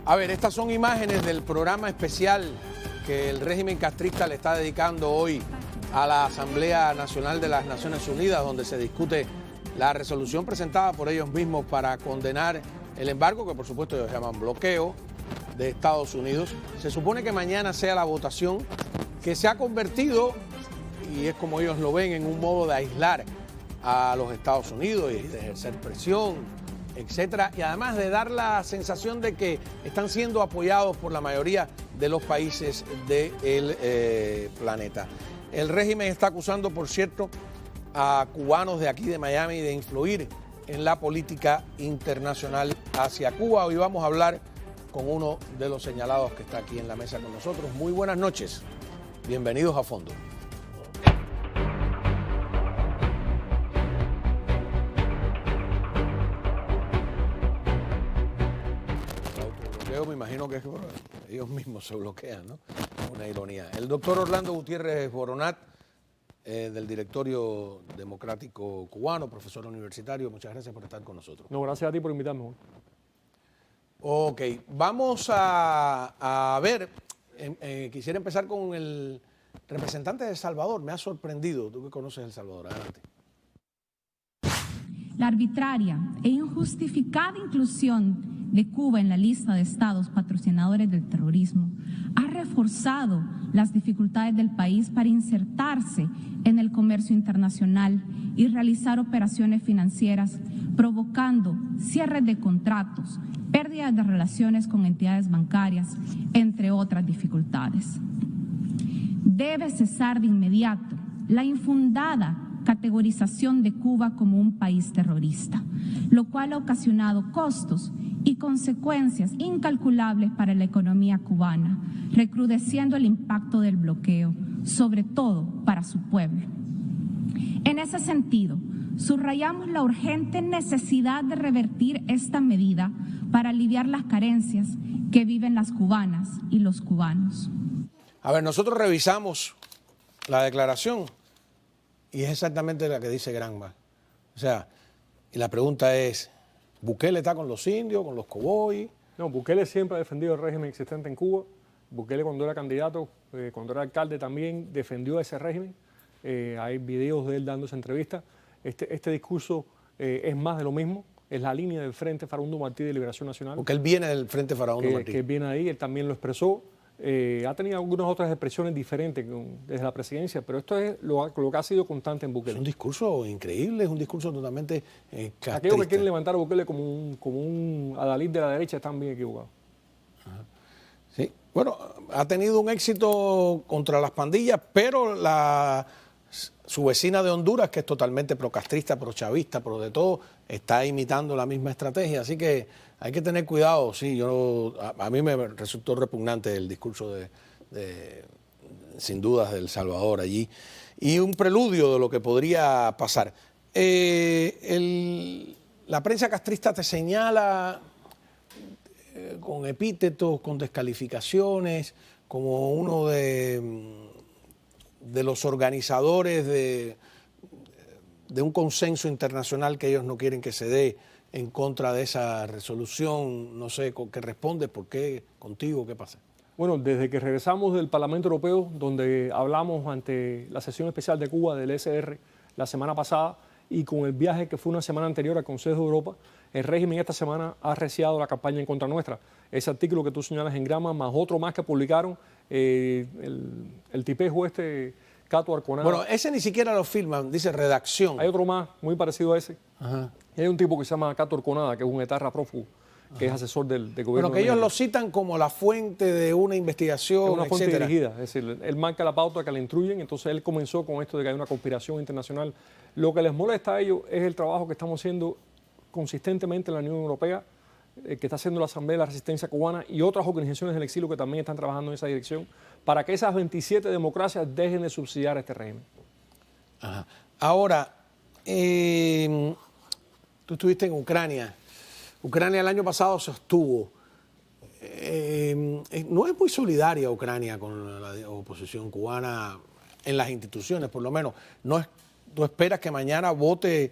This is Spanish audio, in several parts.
A ver, estas son imágenes del programa especial que el régimen castrista le está dedicando hoy a la Asamblea Nacional de las Naciones Unidas, donde se discute la resolución presentada por ellos mismos para condenar el embargo, que por supuesto ellos llaman bloqueo, de Estados Unidos. Se supone que mañana sea la votación, que se ha convertido, y es como ellos lo ven, en un modo de aislar a los Estados Unidos y de ejercer presión, etcétera, y además de dar la sensación de que están siendo apoyados por la mayoría de los países del planeta. El régimen está acusando, por cierto, a cubanos de aquí de Miami de influir en la política internacional hacia Cuba. Hoy vamos a hablar con uno de los señalados que está aquí en la mesa con nosotros. Muy buenas noches, bienvenidos a Fondo. Me imagino que ellos mismos se bloquean, ¿no? Una ironía. El doctor Orlando Gutiérrez Boronat, del Directorio Democrático Cubano, profesor universitario, muchas gracias por estar con nosotros. No, gracias a ti por invitarme. Ok, vamos a ver, quisiera empezar con el representante de El Salvador. Me ha sorprendido, tú que conoces El Salvador, adelante. La arbitraria e injustificada inclusión de Cuba en la lista de estados patrocinadores del terrorismo ha reforzado las dificultades del país para insertarse en el comercio internacional y realizar operaciones financieras, provocando cierres de contratos, pérdidas de relaciones con entidades bancarias, entre otras dificultades. Debe cesar de inmediato la infundada categorización de Cuba como un país terrorista, lo cual ha ocasionado costos y consecuencias incalculables para la economía cubana, recrudeciendo el impacto del bloqueo, sobre todo para su pueblo. En ese sentido, subrayamos la urgente necesidad de revertir esta medida para aliviar las carencias que viven las cubanas y los cubanos. A ver, nosotros revisamos la declaración y es exactamente la que dice Granma. O sea, y la pregunta es, ¿Bukele está con los indios, con los cowboys? No, Bukele siempre ha defendido el régimen existente en Cuba. Bukele cuando era candidato, cuando era alcalde también defendió ese régimen. Hay videos de él dando esa entrevista. Este discurso es más de lo mismo. Es la línea del Frente Farabundo Martí de Liberación Nacional. Porque él viene del Frente Farabundo Martí. Que viene ahí, él también lo expresó. Ha tenido algunas otras expresiones diferentes desde la presidencia, pero esto es lo que ha sido constante en Bukele. Es un discurso increíble, es un discurso totalmente castrista. Aquellos que quieren levantar a Bukele como un adalid de la derecha están bien equivocados. Ajá. Sí, bueno, ha tenido un éxito contra las pandillas, pero su vecina de Honduras, que es totalmente procastrista, prochavista, pro de todo, está imitando la misma estrategia, así que hay que tener cuidado. Sí, a mí me resultó repugnante el discurso sin dudas, de El Salvador allí, y un preludio de lo que podría pasar. La prensa castrista te señala con epítetos, con descalificaciones, como uno de los organizadores de un consenso internacional que ellos no quieren que se dé en contra de esa resolución. No sé con qué respondes, por qué, contigo, qué pasa. Bueno, desde que regresamos del Parlamento Europeo, donde hablamos ante la sesión especial de Cuba del ECR la semana pasada, y con el viaje que fue una semana anterior al Consejo de Europa, el régimen esta semana ha arreciado la campaña en contra nuestra. Ese artículo que tú señalas en Grama, más otro más que publicaron, el tipejo Cato Arconada. Bueno, ese ni siquiera lo firman, dice redacción. Hay otro más, muy parecido a ese. Ajá. Hay un tipo que se llama Cato Arconada, que es un etarra prófugo, que es asesor del gobierno. Bueno, que ellos lo citan como la fuente de una investigación, es una fuente etcétera. dirigida, es decir, él marca la pauta que la instruyen, entonces él comenzó con esto de que hay una conspiración internacional. Lo que les molesta a ellos es el trabajo que estamos haciendo consistentemente en la Unión Europea, que está haciendo la Asamblea de la Resistencia Cubana y otras organizaciones del exilio que también están trabajando en esa dirección, para que esas 27 democracias dejen de subsidiar a este régimen. Ajá. Ahora, tú estuviste en Ucrania. Ucrania el año pasado se sostuvo. No es muy solidaria Ucrania con la oposición cubana en las instituciones, por lo menos. No es, tú esperas que mañana vote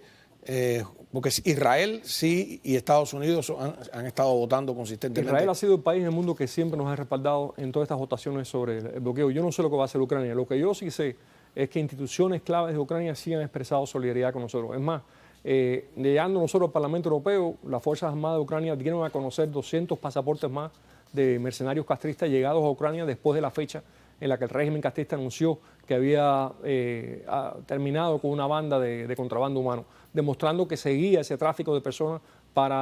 Porque Israel sí y Estados Unidos han estado votando consistentemente. Israel ha sido el país en el mundo que siempre nos ha respaldado en todas estas votaciones sobre el bloqueo. Yo no sé lo que va a hacer Ucrania. Lo que yo sí sé es que instituciones claves de Ucrania sí han expresado solidaridad con nosotros. Es más, llegando nosotros al Parlamento Europeo, las Fuerzas Armadas de Ucrania dieron a conocer 200 pasaportes más de mercenarios castristas llegados a Ucrania después de la fecha en la que el régimen castrista anunció que había terminado con una banda de contrabando humano, demostrando que seguía ese tráfico de personas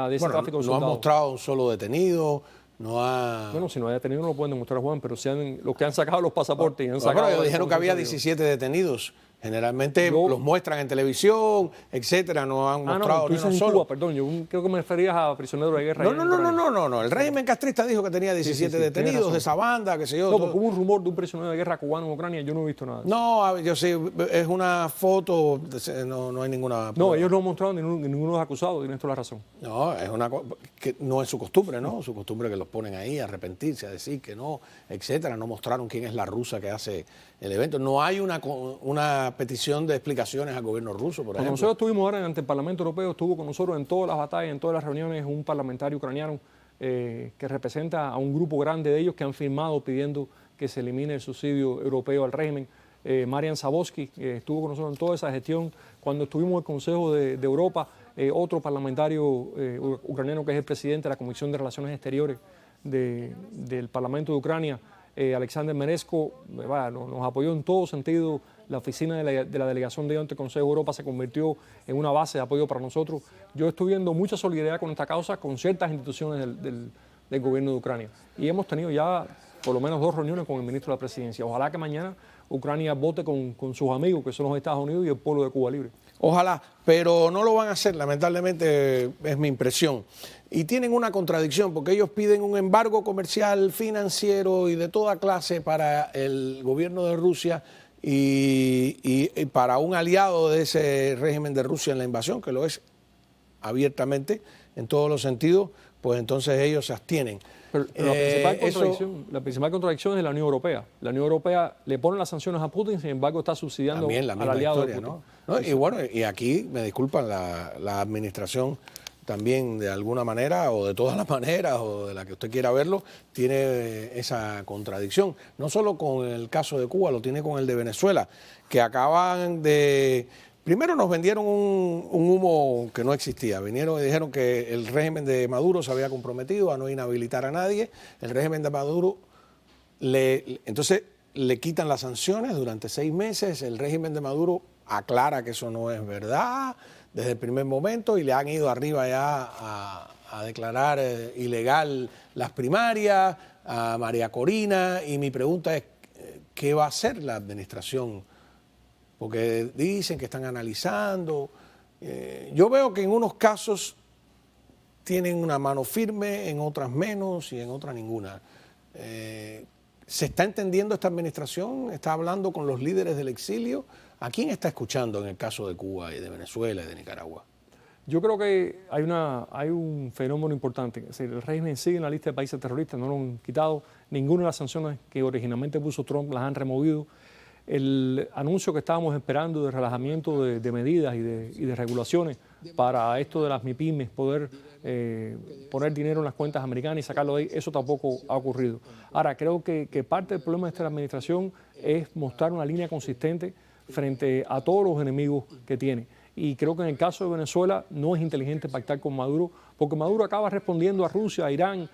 de ese tráfico de soldados. No ha mostrado un solo detenido, no ha... Bueno, si no hay detenido no lo pueden demostrar, Juan, pero los que han sacado los pasaportes y han sacado... Pero dijeron que había 17 detenidos. Generalmente los muestran en televisión, etcétera, no han mostrado ni uno solo. Cuba, perdón, yo creo que me referías a prisioneros de guerra. No. El régimen castrista dijo que tenía 17 detenidos de esa banda, qué sé yo. No, porque hubo un rumor de un prisionero de guerra cubano en Ucrania, yo no he visto nada. No, yo sí, es una foto, no hay ninguna... No, ellos no han mostrado ninguno de los acusados, tienes toda la razón. No, es una cosa que no es su costumbre, ¿no? Su costumbre es que los ponen ahí a arrepentirse, a decir que no, etcétera. No mostraron quién es la rusa que hace el evento. No hay una petición de explicaciones al gobierno ruso, por ejemplo. Nosotros estuvimos ahora ante el Parlamento Europeo, estuvo con nosotros en todas las batallas, en todas las reuniones, un parlamentario ucraniano que representa a un grupo grande de ellos que han firmado pidiendo que se elimine el subsidio europeo al régimen. Marian Zaborski estuvo con nosotros en toda esa gestión. Cuando estuvimos en el Consejo de Europa, otro parlamentario ucraniano que es el presidente de la Comisión de Relaciones Exteriores del Parlamento de Ucrania, Alexander Meresko, nos apoyó en todo sentido. La oficina de la delegación de ante el Consejo de Europa se convirtió en una base de apoyo para nosotros. Yo estoy viendo mucha solidaridad con esta causa con ciertas instituciones del gobierno de Ucrania. Y hemos tenido ya por lo menos 2 reuniones con el ministro de la Presidencia. Ojalá que mañana Ucrania vote con sus amigos, que son los Estados Unidos y el pueblo de Cuba Libre. Ojalá, pero no lo van a hacer, lamentablemente es mi impresión. Y tienen una contradicción, porque ellos piden un embargo comercial, financiero y de toda clase para el gobierno de Rusia y para un aliado de ese régimen de Rusia en la invasión, que lo es abiertamente en todos los sentidos, pues entonces ellos se abstienen. Pero la principal contradicción es la Unión Europea. La Unión Europea le pone las sanciones a Putin, sin embargo está subsidiando al aliado historia, de Putin. ¿No? Y bueno, y aquí, me disculpan, la administración también de alguna manera, o de todas las maneras, o de la que usted quiera verlo, tiene esa contradicción. No solo con el caso de Cuba, lo tiene con el de Venezuela, que acaban de... Primero nos vendieron un humo que no existía. Vinieron y dijeron que el régimen de Maduro se había comprometido a no inhabilitar a nadie. El régimen de Maduro entonces le quitan las sanciones durante 6 meses. El régimen de Maduro aclara que eso no es verdad desde el primer momento y le han ido arriba ya a declarar ilegal las primarias a María Corina. Y mi pregunta es, ¿qué va a hacer la administración? Porque dicen que están analizando. Yo veo que en unos casos tienen una mano firme, en otras menos y en otras ninguna. ¿Se está entendiendo esta administración? ¿Está hablando con los líderes del exilio? ¿A quién está escuchando en el caso de Cuba y de Venezuela y de Nicaragua? Yo creo que hay un fenómeno importante. Es decir, el régimen sigue en la lista de países terroristas, no lo han quitado. Ninguna de las sanciones que originalmente puso Trump las han removido. El anuncio que estábamos esperando de relajamiento de medidas y de regulaciones para esto de las MIPYMES, poder poner dinero en las cuentas americanas y sacarlo de ahí, eso tampoco ha ocurrido. Ahora, creo que parte del problema de esta administración es mostrar una línea consistente frente a todos los enemigos que tiene. Y creo que en el caso de Venezuela no es inteligente pactar con Maduro, porque Maduro acaba respondiendo a Rusia, a Irán,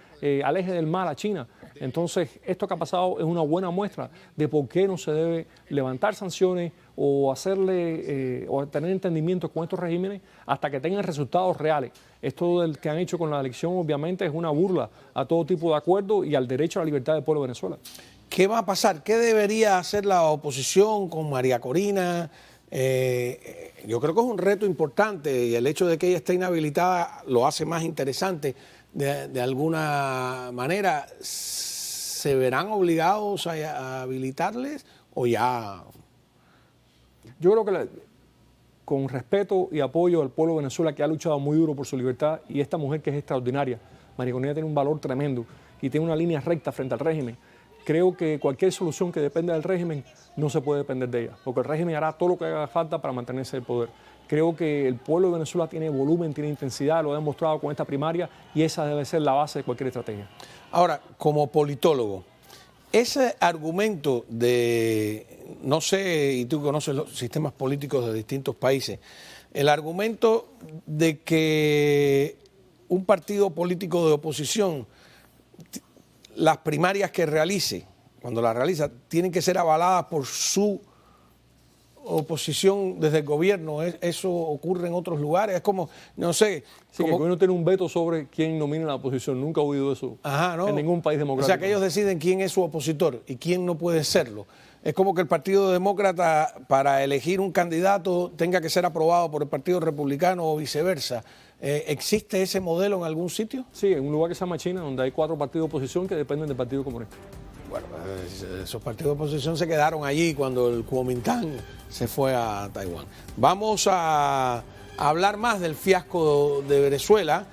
al eje del mal, a China. Entonces, esto que ha pasado es una buena muestra de por qué no se debe levantar sanciones o o tener entendimientos con estos regímenes hasta que tengan resultados reales. Esto del que han hecho con la elección, obviamente, es una burla a todo tipo de acuerdo y al derecho a la libertad del pueblo de Venezuela. ¿Qué va a pasar? ¿Qué debería hacer la oposición con María Corina? Yo creo que es un reto importante y el hecho de que ella esté inhabilitada lo hace más interesante. De alguna manera, ¿se verán obligados a habilitarles o ya? Yo creo que con respeto y apoyo al pueblo de Venezuela, que ha luchado muy duro por su libertad, y esta mujer que es extraordinaria, María Corina tiene un valor tremendo y tiene una línea recta frente al régimen. Creo que cualquier solución que dependa del régimen no se puede depender de ella, porque el régimen hará todo lo que haga falta para mantenerse en el poder. Creo que el pueblo de Venezuela tiene volumen, tiene intensidad, lo ha demostrado con esta primaria y esa debe ser la base de cualquier estrategia. Ahora, como politólogo, ese argumento de, no sé, y tú conoces los sistemas políticos de distintos países, el argumento de que un partido político de oposición, las primarias que realice, cuando las realiza, tienen que ser avaladas por su oposición desde el gobierno. ¿Eso ocurre en otros lugares? Es como, no sé... Sí, que el gobierno tiene un veto sobre quién nomina a la oposición. Nunca he oído eso en ningún país democrático. O sea, que ellos deciden quién es su opositor y quién no puede serlo. Es como que el Partido Demócrata, para elegir un candidato, tenga que ser aprobado por el Partido Republicano o viceversa. ¿Existe ese modelo en algún sitio? Sí, en un lugar que se llama China, donde hay 4 partidos de oposición que dependen del Partido Comunista. Bueno, esos partidos de oposición se quedaron allí cuando el Kuomintang se fue a Taiwán. Vamos a hablar más del fiasco de Venezuela.